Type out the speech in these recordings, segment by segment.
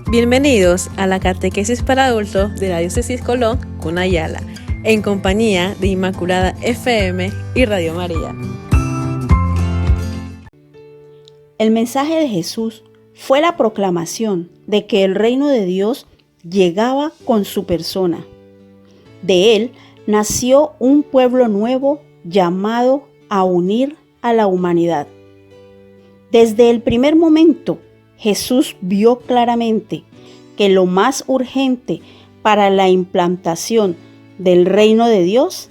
Bienvenidos a la catequesis para adultos de la Diócesis Colón, Cunayala, en compañía de Inmaculada FM y Radio María. El mensaje de Jesús fue la proclamación de que el reino de Dios llegaba con su persona. De él nació un pueblo nuevo llamado a unir a la humanidad. Desde el primer momento, Jesús vio claramente que lo más urgente para la implantación del reino de Dios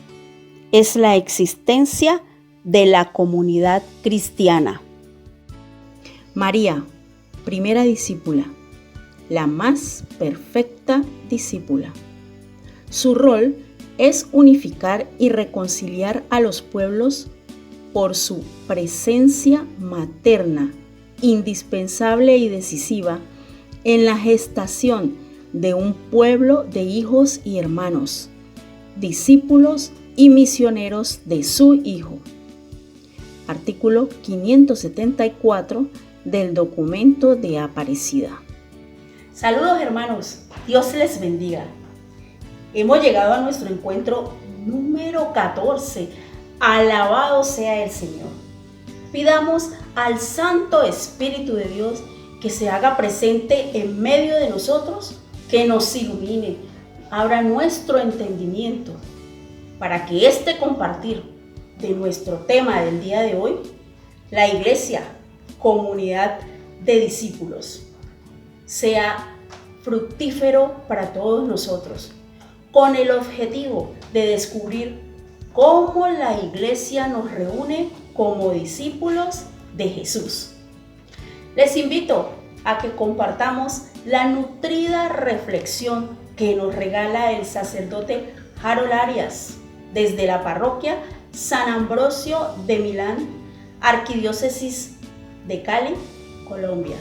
es la existencia de la comunidad cristiana. María, primera discípula, la más perfecta discípula. Su rol es unificar y reconciliar a los pueblos por su presencia materna, indispensable y decisiva en la gestación de un pueblo de hijos y hermanos, discípulos y misioneros de su Hijo. Artículo 574 del documento de Aparecida. Saludos hermanos, Dios les bendiga. Hemos llegado a nuestro encuentro número 14. Alabado sea el Señor. Pidamos al Santo Espíritu de Dios que se haga presente en medio de nosotros, que nos ilumine, abra nuestro entendimiento, para que este compartir de nuestro tema del día de hoy, la Iglesia, comunidad de discípulos, sea fructífero para todos nosotros, con el objetivo de descubrir cómo la Iglesia nos reúne como discípulos de Jesús. Les invito a que compartamos la nutrida reflexión que nos regala el sacerdote Harold Arias desde la parroquia San Ambrosio de Milán, Arquidiócesis de Cali, Colombia.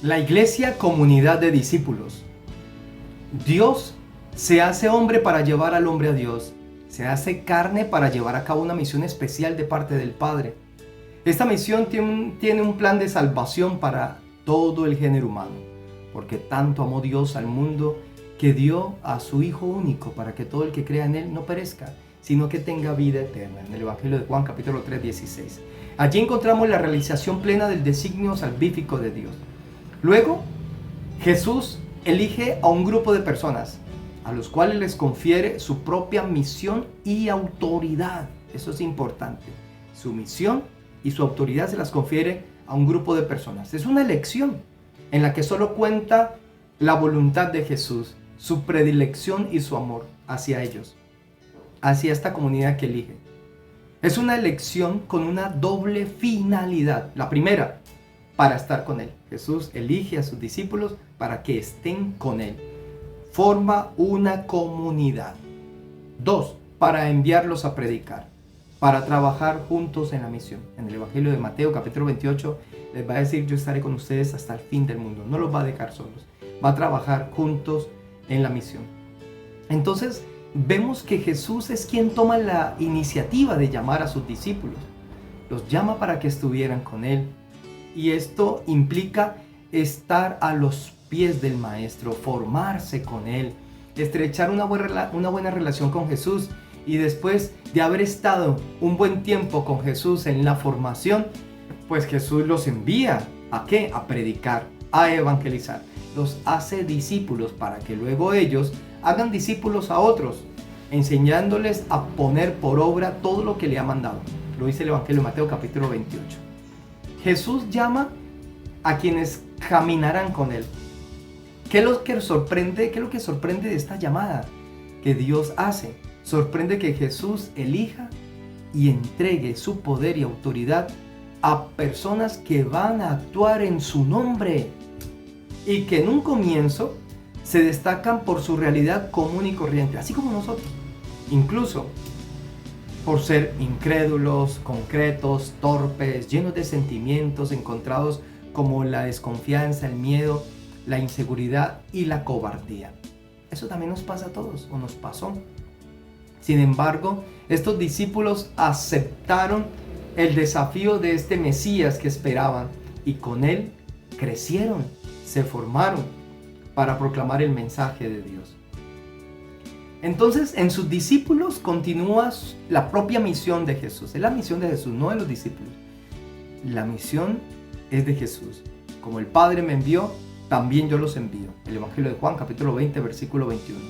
La Iglesia, comunidad de discípulos. Dios se hace hombre para llevar al hombre a Dios. Se hace carne para llevar a cabo una misión especial de parte del Padre. Esta misión tiene un plan de salvación para todo el género humano, porque tanto amó Dios al mundo que dio a su Hijo único para que todo el que crea en Él no perezca, sino que tenga vida eterna. En el Evangelio de Juan capítulo 3, 16. Allí encontramos la realización plena del designio salvífico de Dios. Luego, Jesús elige a un grupo de personas a los cuales les confiere su propia misión y autoridad. Eso es importante. Su misión y su autoridad se las confiere a un grupo de personas. Es una elección en la que solo cuenta la voluntad de Jesús, su predilección y su amor hacia ellos, hacia esta comunidad que elige. Es una elección con una doble finalidad. La primera, para estar con Él. Jesús elige a sus discípulos para que estén con Él. Forma una comunidad. 2, para enviarlos a predicar, para trabajar juntos en la misión. En el Evangelio de Mateo capítulo 28 les va a decir: yo estaré con ustedes hasta el fin del mundo. No los va a dejar solos, va a trabajar juntos en la misión. Entonces vemos que Jesús es quien toma la iniciativa de llamar a sus discípulos. Los llama para que estuvieran con Él, y esto implica estar a los pies del Maestro, formarse con Él, estrechar una buena relación con Jesús, y después de haber estado un buen tiempo con Jesús en la formación, pues Jesús los envía ¿a qué? A predicar, a evangelizar. Los hace discípulos para que luego ellos hagan discípulos a otros, enseñándoles a poner por obra todo lo que le ha mandado. Lo dice el Evangelio de Mateo capítulo 28. Jesús llama a quienes caminarán con Él. ¿Qué es lo que sorprende de esta llamada que Dios hace? Sorprende que Jesús elija y entregue su poder y autoridad a personas que van a actuar en su nombre y que en un comienzo se destacan por su realidad común y corriente, así como nosotros, incluso por ser incrédulos, concretos, torpes, llenos de sentimientos encontrados como la desconfianza, el miedo, la inseguridad y la cobardía. Eso también nos pasa a todos, o nos pasó. Sin embargo, estos discípulos aceptaron el desafío de este Mesías que esperaban y con él crecieron se formaron para proclamar el mensaje de Dios. Entonces, en sus discípulos continúa la propia misión de Jesús. Es la misión de Jesús, no de los discípulos. La misión es de Jesús. Como el Padre me envió, también yo los envío. El Evangelio de Juan, capítulo 20, versículo 21.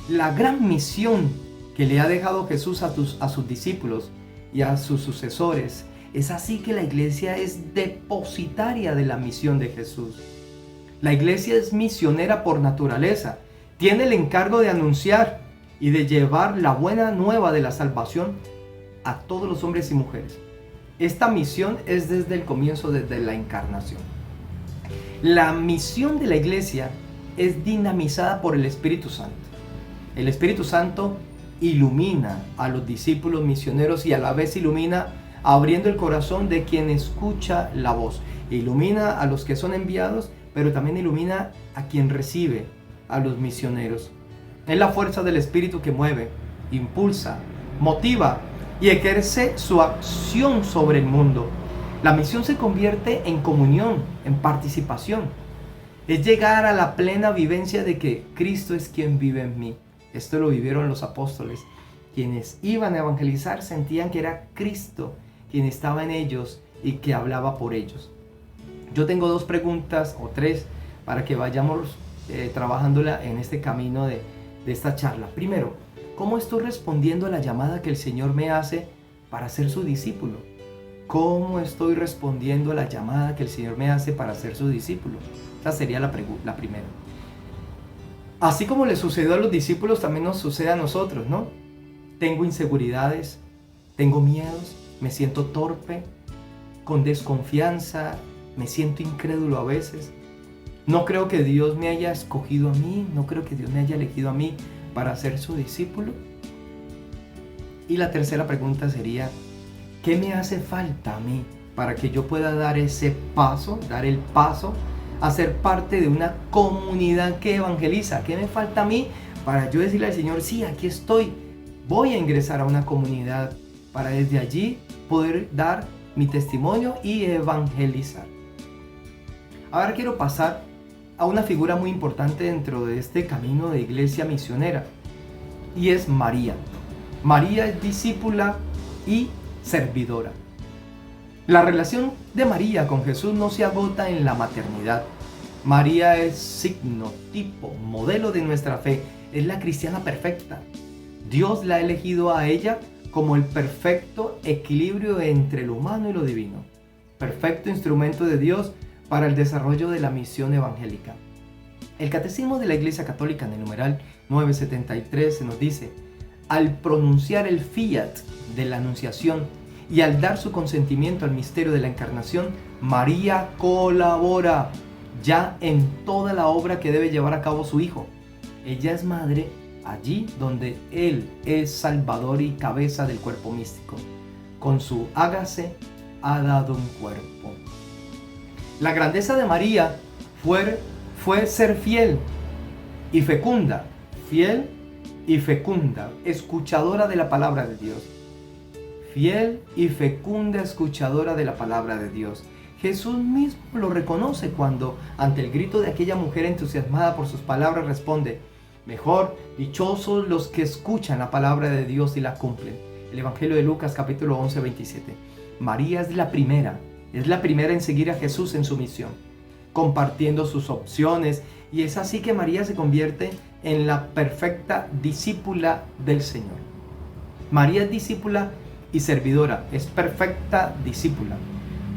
La gran misión que le ha dejado Jesús a sus discípulos y a sus sucesores, es así que la iglesia es depositaria de la misión de Jesús. La iglesia es misionera por naturaleza. Tiene el encargo de anunciar y de llevar la buena nueva de la salvación a todos los hombres y mujeres. Esta misión es desde el comienzo, desde la encarnación. La misión de la iglesia es dinamizada por el Espíritu Santo. El Espíritu Santo ilumina a los discípulos misioneros y a la vez ilumina abriendo el corazón de quien escucha la voz. Ilumina a los que son enviados, pero también ilumina a quien recibe a los misioneros. Es la fuerza del Espíritu que mueve, impulsa, motiva y ejerce su acción sobre el mundo. La misión se convierte en comunión, en participación. Es llegar a la plena vivencia de que Cristo es quien vive en mí. Esto lo vivieron los apóstoles. Quienes iban a evangelizar sentían que era Cristo quien estaba en ellos y que hablaba por ellos. Yo tengo 2 preguntas o 3 para que vayamos trabajándola en este camino de esta charla. Primero, ¿cómo estoy respondiendo a la llamada que el Señor me hace para ser su discípulo? ¿Cómo estoy respondiendo a la llamada que el Señor me hace para ser su discípulo? Esa sería la primera. Así como le sucedió a los discípulos, también nos sucede a nosotros, ¿no? Tengo inseguridades, tengo miedos, me siento torpe, con desconfianza, me siento incrédulo a veces. No creo que Dios me haya escogido a mí, no creo que Dios me haya elegido a mí para ser su discípulo. Y la tercera pregunta sería, ¿qué me hace falta a mí para que yo pueda dar el paso a ser parte de una comunidad que evangeliza? ¿Qué me falta a mí para yo decirle al Señor, sí, aquí estoy, voy a ingresar a una comunidad para desde allí poder dar mi testimonio y evangelizar? Ahora quiero pasar a una figura muy importante dentro de este camino de iglesia misionera, y es María. María es discípula y servidora. La relación de María con Jesús no se agota en la maternidad. María es signo, tipo, modelo de nuestra fe. Es la cristiana perfecta. Dios la ha elegido a ella como el perfecto equilibrio entre lo humano y lo divino. Perfecto instrumento de Dios para el desarrollo de la misión evangélica. El Catecismo de la Iglesia Católica en el numeral 973 se nos dice: al pronunciar el fiat de la Anunciación y al dar su consentimiento al misterio de la Encarnación, María colabora ya en toda la obra que debe llevar a cabo su Hijo. Ella es madre allí donde Él es Salvador y cabeza del cuerpo místico. Con su hágase ha dado un cuerpo. La grandeza de María fue ser fiel y fecunda, escuchadora de la palabra de Dios. Fiel y fecunda escuchadora de la palabra de Dios. Jesús mismo lo reconoce cuando, ante el grito de aquella mujer entusiasmada por sus palabras, responde: mejor, dichosos los que escuchan la palabra de Dios y la cumplen. El Evangelio de Lucas, capítulo 11, 27. María es la primera en seguir a Jesús en su misión, compartiendo sus opciones, y es así que María se convierte en la perfecta discípula del Señor. María es discípula y servidora, es perfecta discípula.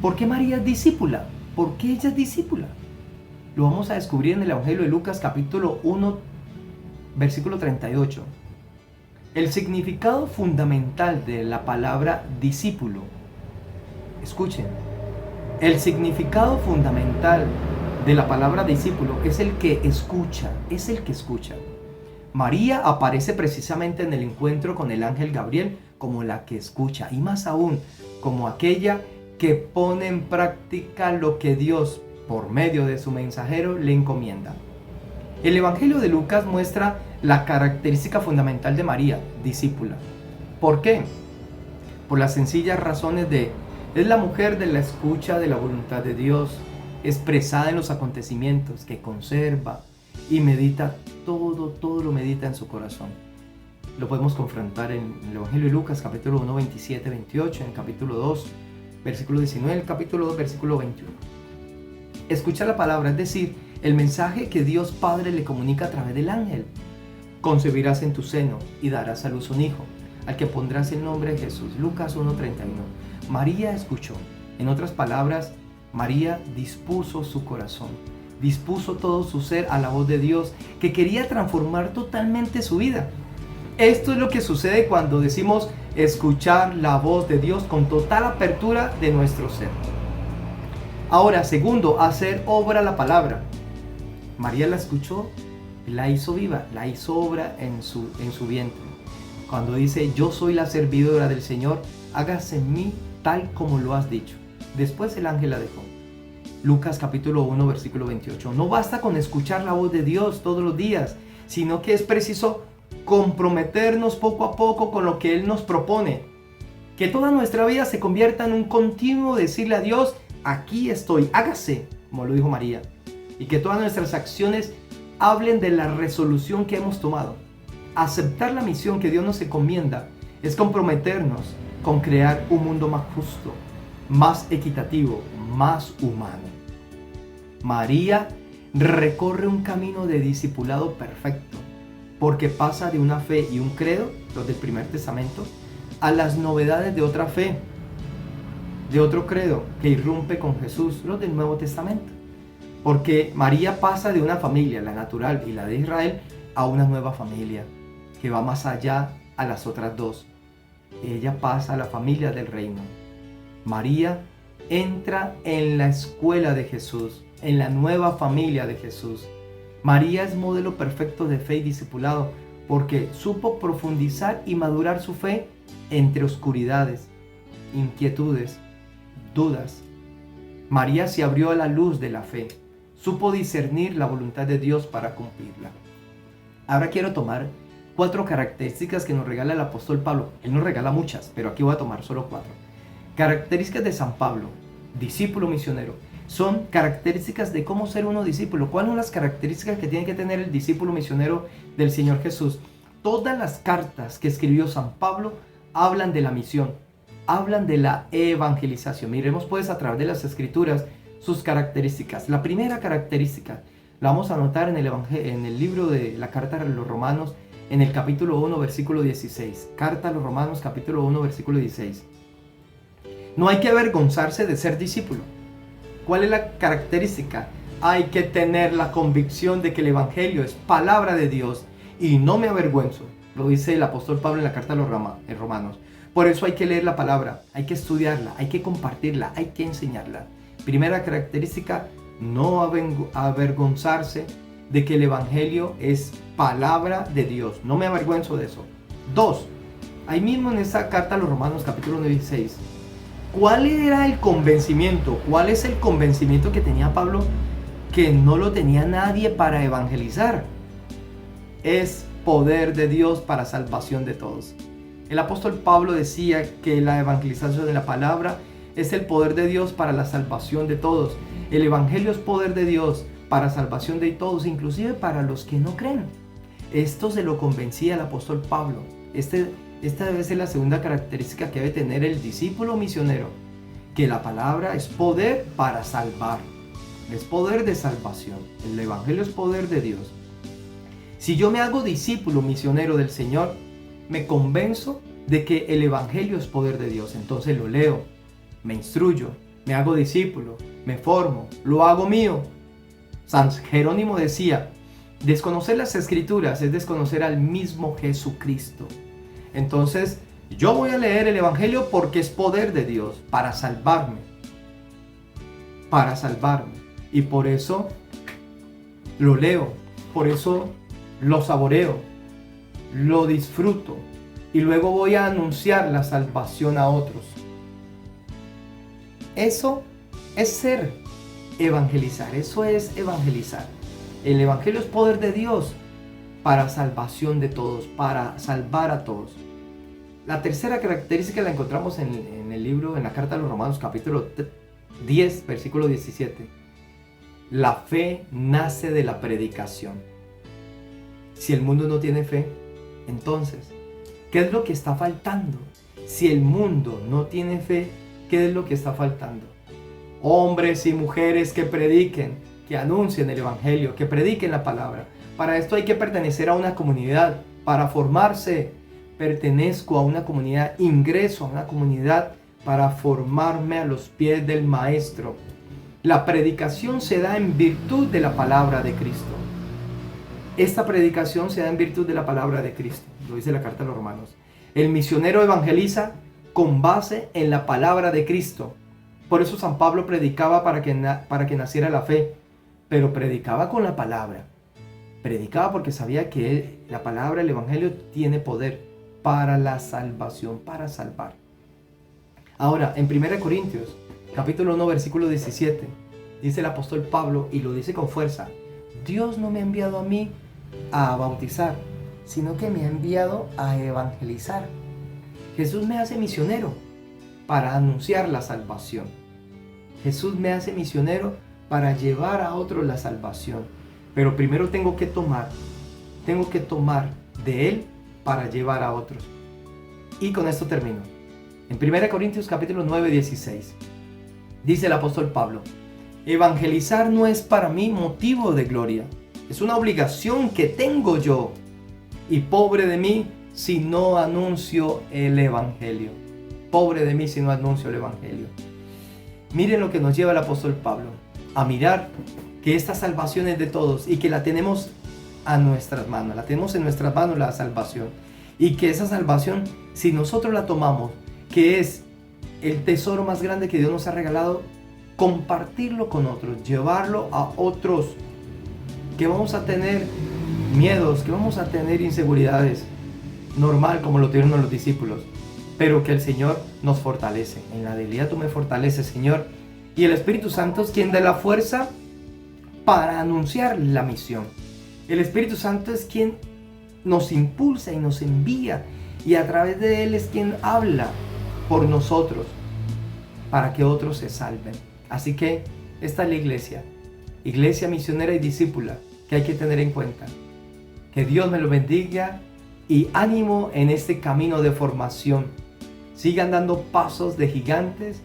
¿Por qué María es discípula? ¿Por qué ella es discípula? Lo vamos a descubrir en el Evangelio de Lucas, capítulo 1, versículo 38. El significado fundamental de la palabra discípulo. Escuchen, el significado fundamental de la palabra discípulo es el que escucha, María aparece precisamente en el encuentro con el ángel Gabriel como la que escucha, y más aún, como aquella que pone en práctica lo que Dios, por medio de su mensajero, le encomienda. El Evangelio de Lucas muestra la característica fundamental de María, discípula. ¿Por qué? Por las sencillas razones de: es la mujer de la escucha de la voluntad de Dios, expresada en los acontecimientos, que conserva y medita todo lo medita en su corazón. Lo podemos confrontar en el Evangelio de Lucas, capítulo 1, 27, 28, en el capítulo 2, versículo 19, el capítulo 2, versículo 21. Escucha la palabra, es decir, el mensaje que Dios Padre le comunica a través del ángel. Concebirás en tu seno y darás a luz un hijo, al que pondrás el nombre de Jesús. Lucas 1:31. María escuchó. En otras palabras, María dispuso su corazón, dispuso todo su ser a la voz de Dios, que quería transformar totalmente su vida. Esto es lo que sucede cuando decimos escuchar la voz de Dios con total apertura de nuestro ser. Ahora, segundo, hacer obra la palabra. María la escuchó, la hizo viva, la hizo obra en su vientre. Cuando dice, yo soy la servidora del Señor, hágase en mí tal como lo has dicho. Después el ángel la dejó. Lucas capítulo 1, versículo 28. No basta con escuchar la voz de Dios todos los días, sino que es preciso comprometernos poco a poco con lo que Él nos propone. Que toda nuestra vida se convierta en un continuo decirle a Dios, aquí estoy, hágase, como lo dijo María. Y que todas nuestras acciones hablen de la resolución que hemos tomado. Aceptar la misión que Dios nos encomienda es comprometernos con crear un mundo más justo, más equitativo, más humano. María recorre un camino de discipulado perfecto, porque pasa de una fe y un credo, los del Primer Testamento, a las novedades de otra fe, de otro credo que irrumpe con Jesús, los del Nuevo Testamento. Porque María pasa de una familia, la natural y la de Israel, a una nueva familia que va más allá a las otras dos. Ella pasa a la familia del reino. María entra en la escuela de Jesús, en la nueva familia de Jesús. María es modelo perfecto de fe y discipulado porque supo profundizar y madurar su fe entre oscuridades, inquietudes, dudas. María se abrió a la luz de la fe. Supo discernir la voluntad de Dios para cumplirla. Ahora quiero tomar 4 características que nos regala el apóstol Pablo. Él nos regala muchas, pero aquí voy a tomar solo 4. Características de San Pablo, discípulo misionero. Son características de cómo ser uno discípulo. ¿Cuáles son las características que tiene que tener el discípulo misionero del Señor Jesús? Todas las cartas que escribió San Pablo hablan de la misión, hablan de la evangelización. Miremos pues a través de las escrituras sus características. La primera característica la vamos a notar en el libro de la carta a los Romanos, en el capítulo 1, versículo 16. Carta a los Romanos, capítulo 1, versículo 16. No hay que avergonzarse de ser discípulo. ¿Cuál es la característica? Hay que tener la convicción de que el Evangelio es palabra de Dios y no me avergüenzo. Lo dice el apóstol Pablo en la carta a los Romanos. Por eso hay que leer la palabra, hay que estudiarla, hay que compartirla, hay que enseñarla. Primera característica, no avergonzarse de que el Evangelio es palabra de Dios. No me avergüenzo de eso. 2. Ahí mismo en esa carta a los Romanos, capítulo 16. ¿Cuál era el convencimiento? ¿Cuál es el convencimiento que tenía Pablo que no lo tenía nadie para evangelizar? Es poder de Dios para salvación de todos. El apóstol Pablo decía que la evangelización de la palabra es el poder de Dios para la salvación de todos. El Evangelio es poder de Dios para salvación de todos, inclusive para los que no creen. Esto se lo convencía el apóstol Pablo. Esta debe ser la segunda característica que debe tener el discípulo misionero, que la palabra es poder para salvar. Es poder de salvación. El Evangelio es poder de Dios. Si yo me hago discípulo misionero del Señor, me convenzo de que el Evangelio es poder de Dios. Entonces lo leo, me instruyo, me hago discípulo, me formo, lo hago mío. San Jerónimo decía, desconocer las Escrituras es desconocer al mismo Jesucristo. Entonces, yo voy a leer el Evangelio porque es poder de Dios para salvarme. Para salvarme. Y por eso lo leo, por eso lo saboreo, lo disfruto. Y luego voy a anunciar la salvación a otros. Eso es ser evangelizar, eso es evangelizar. El Evangelio es poder de Dios para salvación de todos, para salvar a todos. La tercera característica la encontramos en el libro, en la carta a los Romanos, capítulo 10, versículo 17. La fe nace de la predicación. Si el mundo no tiene fe, entonces, ¿qué es lo que está faltando? Si el mundo no tiene fe, ¿qué es lo que está faltando? Hombres y mujeres que prediquen, que anuncien el evangelio, que prediquen la palabra. Para esto hay que pertenecer a una comunidad. Para formarse, pertenezco a una comunidad, ingreso a una comunidad para formarme a los pies del Maestro. La predicación se da en virtud de la palabra de Cristo. Esta predicación se da en virtud de la palabra de Cristo, lo dice la carta a los Romanos. El misionero evangeliza con base en la palabra de Cristo. Por eso San Pablo predicaba para que naciera la fe, pero predicaba con la palabra. Predicaba porque sabía que la palabra, el evangelio, tiene poder para la salvación, para salvar. Ahora, en 1 Corintios, capítulo 1, versículo 17, dice el apóstol Pablo, y lo dice con fuerza: Dios no me ha enviado a mí a bautizar, sino que me ha enviado a evangelizar. Jesús me hace misionero para anunciar la salvación. Jesús me hace misionero para llevar a otros la salvación. Pero primero tengo que tomar de Él para llevar a otros. Y con esto termino. En 1 Corintios capítulo 9, 16, dice el apóstol Pablo: evangelizar no es para mí motivo de gloria, es una obligación que tengo yo, y pobre de mí si no anuncio el evangelio. Pobre de mí si no anuncio el evangelio. Miren lo que nos lleva el apóstol Pablo a mirar que esta salvación es de todos y que la tenemos a nuestras manos, la tenemos en nuestras manos la salvación, y que esa salvación, si nosotros la tomamos, que es el tesoro más grande que Dios nos ha regalado, compartirlo con otros, llevarlo a otros, que vamos a tener miedos, que vamos a tener inseguridades, normal como lo tuvieron los discípulos, pero que el Señor nos fortalece. En la debilidad tú me fortaleces, Señor, y el Espíritu Santo es quien da la fuerza para anunciar la misión. El Espíritu Santo es quien nos impulsa y nos envía, y a través de Él es quien habla por nosotros para que otros se salven. Así que esta es la iglesia misionera y discípula que hay que tener en cuenta. Que Dios me lo bendiga y ánimo en este camino de formación. Sigan dando pasos de gigantes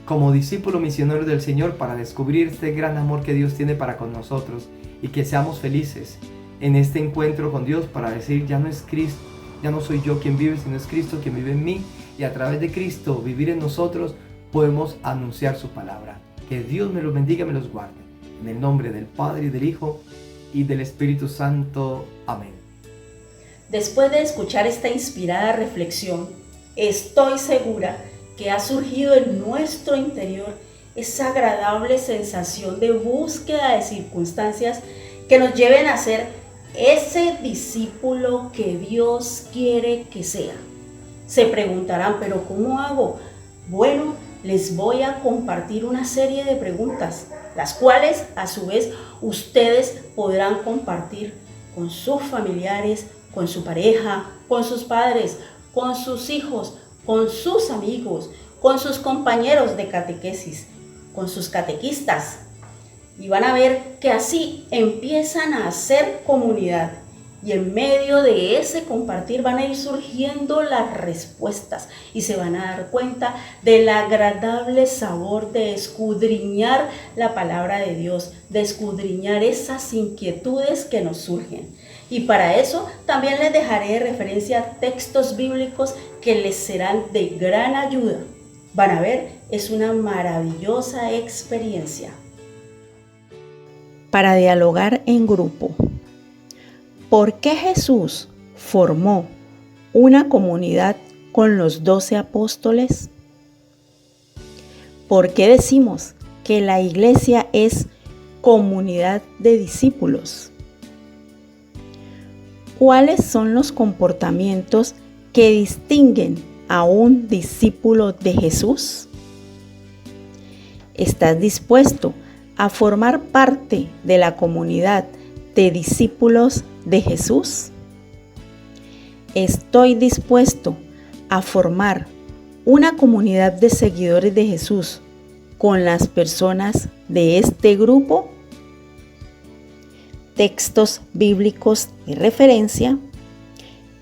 como discípulos misioneros del Señor para descubrir este gran amor que Dios tiene para con nosotros, y que seamos felices en este encuentro con Dios para decir: ya no es Cristo, ya no soy yo quien vive, sino es Cristo quien vive en mí, y a través de Cristo vivir en nosotros podemos anunciar su palabra. Que Dios me los bendiga y me los guarde. En el nombre del Padre, y del Hijo, y del Espíritu Santo. Amén. Después de escuchar esta inspirada reflexión, estoy segura que ha surgido en nuestro interior esa agradable sensación de búsqueda de circunstancias que nos lleven a ser ese discípulo que Dios quiere que sea. Se preguntarán: ¿pero cómo hago? Bueno, les voy a compartir una serie de preguntas, las cuales a su vez ustedes podrán compartir con sus familiares, con su pareja, con sus padres, con sus hijos, con sus amigos, con sus compañeros de catequesis, con sus catequistas. Y van a ver que así empiezan a hacer comunidad. Y en medio de ese compartir van a ir surgiendo las respuestas y se van a dar cuenta del agradable sabor de escudriñar la palabra de Dios, de escudriñar esas inquietudes que nos surgen. Y para eso también les dejaré de referencia textos bíblicos que les serán de gran ayuda. Van a ver, es una maravillosa experiencia. Para dialogar en grupo. ¿Por qué Jesús formó una comunidad con los 12 apóstoles? ¿Por qué decimos que la iglesia es comunidad de discípulos? ¿Cuáles son los comportamientos que distinguen a un discípulo de Jesús? ¿Estás dispuesto a formar parte de la comunidad de discípulos de Jesús? ¿Estoy dispuesto a formar una comunidad de seguidores de Jesús con las personas de este grupo? Textos bíblicos de referencia: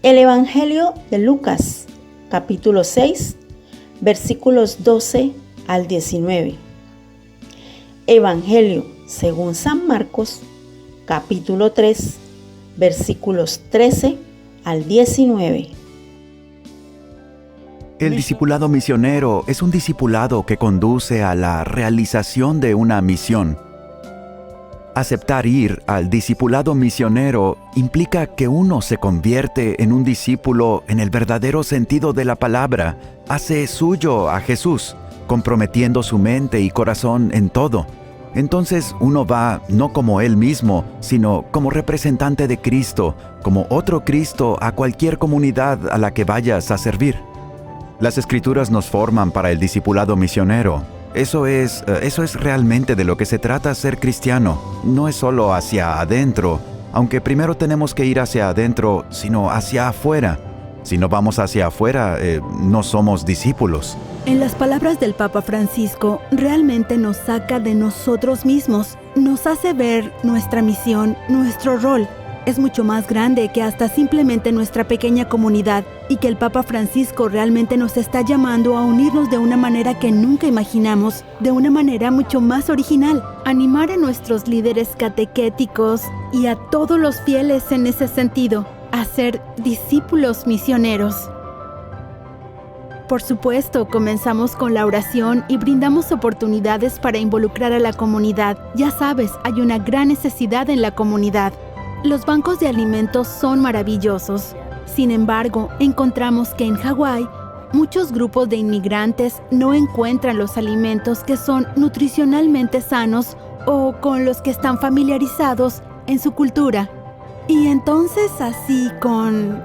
el Evangelio de Lucas, capítulo 6, versículos 12 al 19. Evangelio según San Marcos, capítulo 3, versículos 13 al 19. El discipulado misionero es un discipulado que conduce a la realización de una misión. Aceptar ir al discipulado misionero implica que uno se convierte en un discípulo en el verdadero sentido de la palabra, hace suyo a Jesús, comprometiendo su mente y corazón en todo. Entonces uno va no como él mismo, sino como representante de Cristo, como otro Cristo a cualquier comunidad a la que vayas a servir. Las Escrituras nos forman para el discipulado misionero. Eso es realmente de lo que se trata ser cristiano. No es solo hacia adentro, aunque primero tenemos que ir hacia adentro, sino hacia afuera. Si no vamos hacia afuera, no somos discípulos. En las palabras del Papa Francisco, realmente nos saca de nosotros mismos, nos hace ver nuestra misión, nuestro rol. Es mucho más grande que hasta simplemente nuestra pequeña comunidad, y que el Papa Francisco realmente nos está llamando a unirnos de una manera que nunca imaginamos, de una manera mucho más original. Animar a nuestros líderes catequéticos y a todos los fieles en ese sentido, a ser discípulos misioneros. Por supuesto, comenzamos con la oración y brindamos oportunidades para involucrar a la comunidad. Ya sabes, hay una gran necesidad en la comunidad. Los bancos de alimentos son maravillosos. Sin embargo, encontramos que en Hawái, muchos grupos de inmigrantes no encuentran los alimentos que son nutricionalmente sanos o con los que están familiarizados en su cultura. Y entonces así con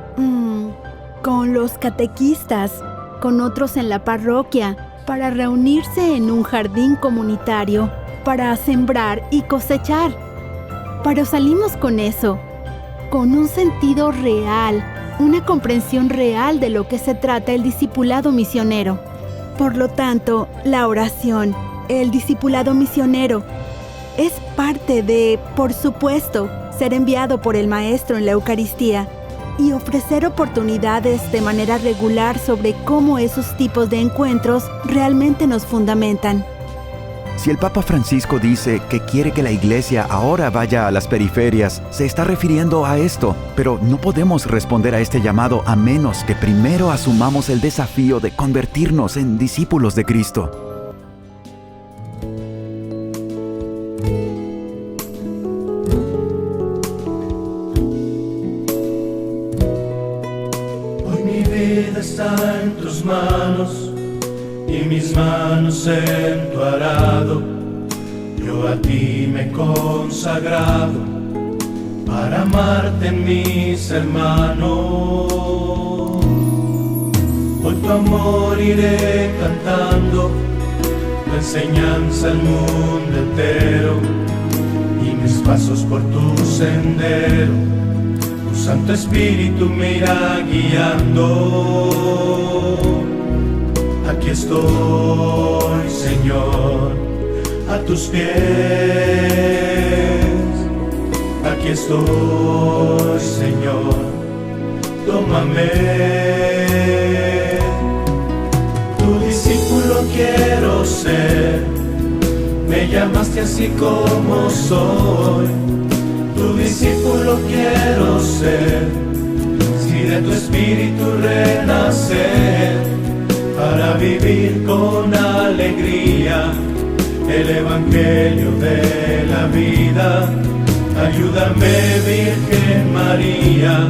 los catequistas, con otros en la parroquia, para reunirse en un jardín comunitario, para sembrar y cosechar. Pero salimos con eso, con un sentido real, una comprensión real de lo que se trata el discipulado misionero. Por lo tanto, la oración, el discipulado misionero, es parte de, por supuesto, ser enviado por el Maestro en la Eucaristía y ofrecer oportunidades de manera regular sobre cómo esos tipos de encuentros realmente nos fundamentan. Si el Papa Francisco dice que quiere que la Iglesia ahora vaya a las periferias, se está refiriendo a esto, pero no podemos responder a este llamado a menos que primero asumamos el desafío de convertirnos en discípulos de Cristo. Hoy mi vida está en tus manos y mis manos en tu arado. Yo a ti me he consagrado para amarte, mis hermanos. Por tu amor iré cantando tu enseñanza al mundo entero, y mis pasos por tu sendero, tu Santo Espíritu me irá guiando. Aquí estoy, Señor, a tus pies. Aquí estoy, Señor, tómame. Tu discípulo quiero ser. Me llamaste así como soy. Tu discípulo quiero ser. Si de tu espíritu renacer, para vivir con alegría el evangelio de la vida. Ayúdame, Virgen María,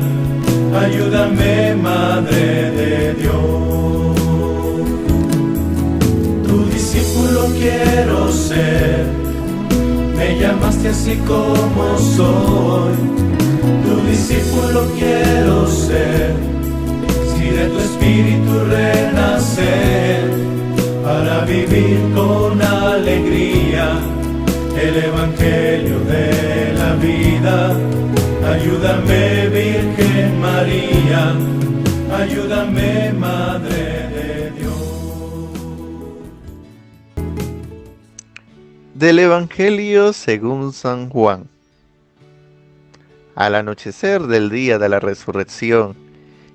ayúdame, Madre de Dios. Tu discípulo quiero ser. Me llamaste así como soy. Tu discípulo quiero ser. Si de tu espíritu renacer, para vivir con alegría el evangelio de la vida. Ayúdame, Virgen María, ayúdame, Madre de Dios. Del Evangelio según San Juan. Al anochecer del día de la resurrección,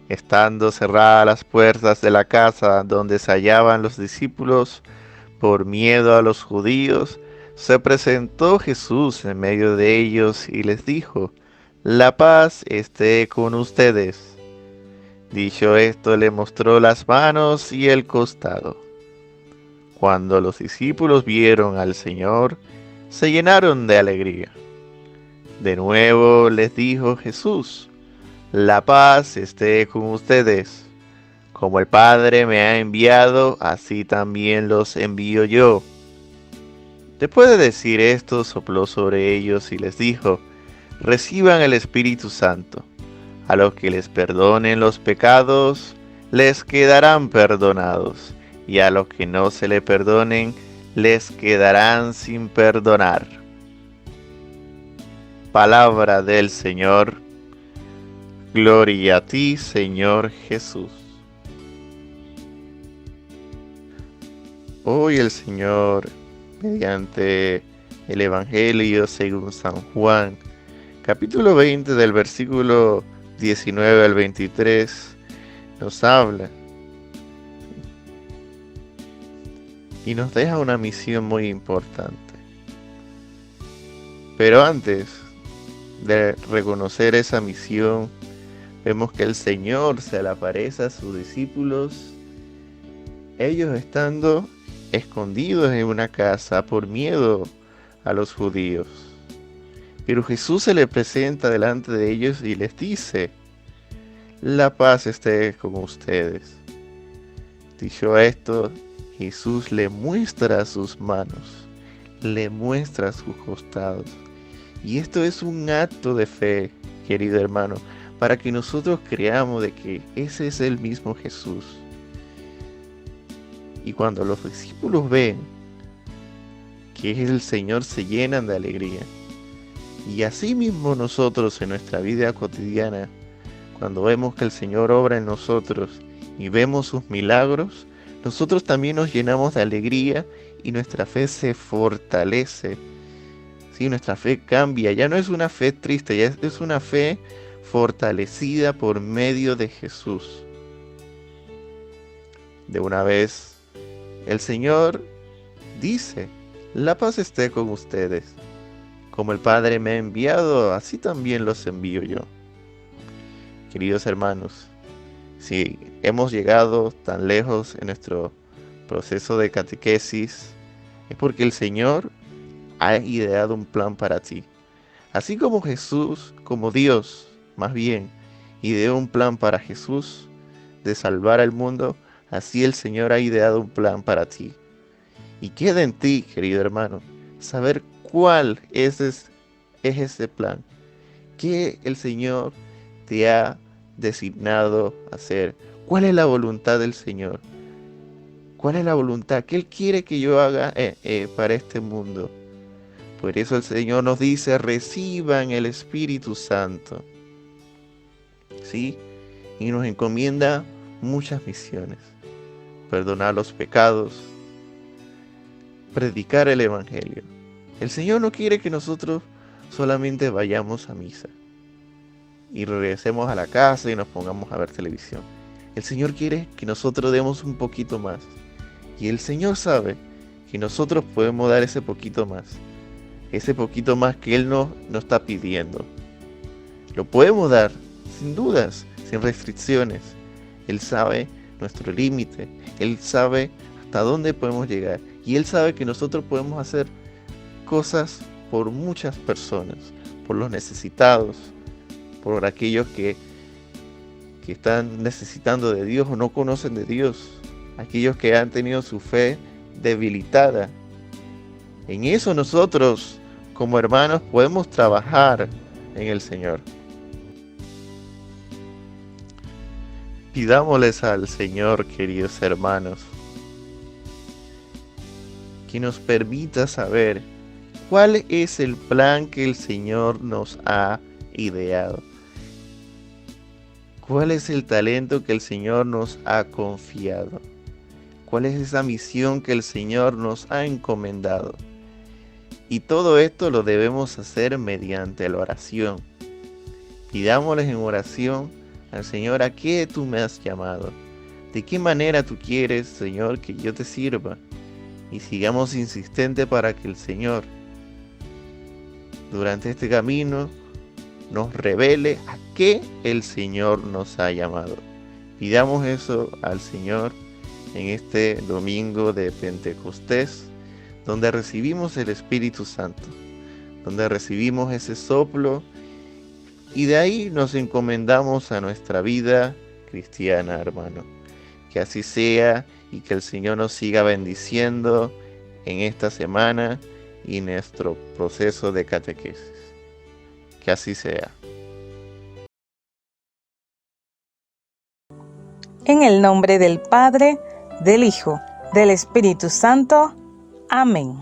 estando cerradas las puertas de la casa donde se hallaban los discípulos, por miedo a los judíos, se presentó Jesús en medio de ellos y les dijo: «La paz esté con ustedes». Dicho esto, le mostró las manos y el costado. Cuando los discípulos vieron al Señor, se llenaron de alegría. De nuevo les dijo Jesús: «La paz esté con ustedes. Como el Padre me ha enviado, así también los envío yo». Después de decir esto, sopló sobre ellos y les dijo: «Reciban el Espíritu Santo. A los que les perdonen los pecados, les quedarán perdonados, y a los que no se le perdonen, les quedarán sin perdonar». Palabra del Señor. Gloria a ti, Señor Jesús. Hoy el Señor, mediante el Evangelio según San Juan, capítulo 20 del versículo 19 al 23, nos habla y nos deja una misión muy importante. Pero antes de reconocer esa misión, vemos que el Señor se le aparece a sus discípulos, ellos estando escondidos en una casa por miedo a los judíos. Pero Jesús se le presenta delante de ellos y les dice: «La paz esté con ustedes». Dicho esto, Jesús le muestra sus manos, le muestra sus costados. Y esto es un acto de fe, querido hermano, para que nosotros creamos de que ese es el mismo Jesús. Y cuando los discípulos ven que es el Señor, se llenan de alegría. Y así mismo nosotros en nuestra vida cotidiana, cuando vemos que el Señor obra en nosotros y vemos sus milagros, nosotros también nos llenamos de alegría y nuestra fe se fortalece. Sí, nuestra fe cambia, ya no es una fe triste, ya es una fe fortalecida por medio de Jesús. De una vez, el Señor dice: «La paz esté con ustedes. Como el Padre me ha enviado, así también los envío yo». Queridos hermanos, si hemos llegado tan lejos en nuestro proceso de catequesis, es porque el Señor ha ideado un plan para ti. Así como Jesús, como Dios, más bien, ideó un plan para Jesús de salvar al mundo, así el Señor ha ideado un plan para ti. Y queda en ti, querido hermano, saber cuál es ese plan. ¿Qué el Señor te ha designado hacer? ¿Cuál es la voluntad del Señor? ¿Cuál es la voluntad que Él quiere que yo haga para este mundo? Por eso el Señor nos dice: reciban el Espíritu Santo. ¿Sí? Y nos encomienda muchas misiones: perdonar los pecados, predicar el Evangelio. El Señor no quiere que nosotros solamente vayamos a misa y regresemos a la casa y nos pongamos a ver televisión. El Señor quiere que nosotros demos un poquito más. Y el Señor sabe que nosotros podemos dar ese poquito más. Ese poquito más que Él nos está pidiendo. Lo podemos dar sin dudas, sin restricciones. Él sabe nuestro límite. Él sabe hasta dónde podemos llegar. Y Él sabe que nosotros podemos hacer cosas por muchas personas. Por los necesitados. Por aquellos que están necesitando de Dios o no conocen de Dios. Aquellos que han tenido su fe debilitada. En eso nosotros, como hermanos, podemos trabajar en el Señor. Pidámosles al Señor, queridos hermanos, que nos permita saber cuál es el plan que el Señor nos ha ideado. ¿Cuál es el talento que el Señor nos ha confiado? ¿Cuál es esa misión que el Señor nos ha encomendado? Y todo esto lo debemos hacer mediante la oración. Pidámosles en oración al Señor a qué tú me has llamado. ¿De qué manera tú quieres, Señor, que yo te sirva? Y sigamos insistentes para que el Señor, durante este camino, nos revele a qué el Señor nos ha llamado. Pidamos eso al Señor en este domingo de Pentecostés, donde recibimos el Espíritu Santo, donde recibimos ese soplo y de ahí nos encomendamos a nuestra vida cristiana, hermano. Que así sea y que el Señor nos siga bendiciendo en esta semana y en nuestro proceso de catequesis. Que así sea. En el nombre del Padre, del Hijo, del Espíritu Santo. Amén.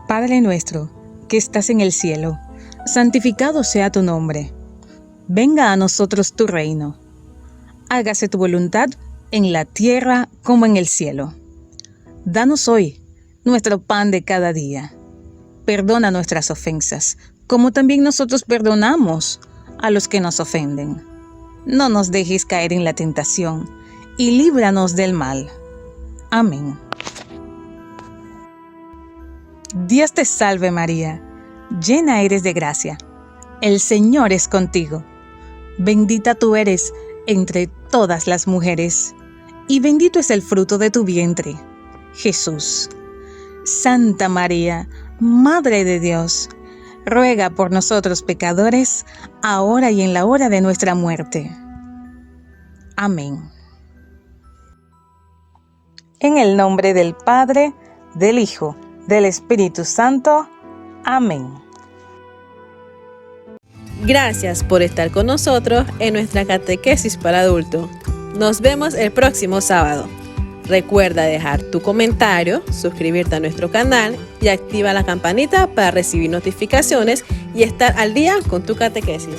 Padre nuestro, que estás en el cielo, santificado sea tu nombre. Venga a nosotros tu reino. Hágase tu voluntad en la tierra como en el cielo. Danos hoy nuestro pan de cada día. Perdona nuestras ofensas, como también nosotros perdonamos a los que nos ofenden. No nos dejes caer en la tentación, y líbranos del mal. Amén. Dios te salve María, llena eres de gracia. El Señor es contigo. Bendita tú eres entre todas las mujeres, y bendito es el fruto de tu vientre, Jesús. Santa María, Madre de Dios, ruega por nosotros pecadores, ahora y en la hora de nuestra muerte. Amén. En el nombre del Padre, del Hijo, del Espíritu Santo. Amén. Gracias por estar con nosotros en nuestra catequesis para adultos. Nos vemos el próximo sábado. Recuerda dejar tu comentario, suscribirte a nuestro canal y activa la campanita para recibir notificaciones y estar al día con tu catequesis.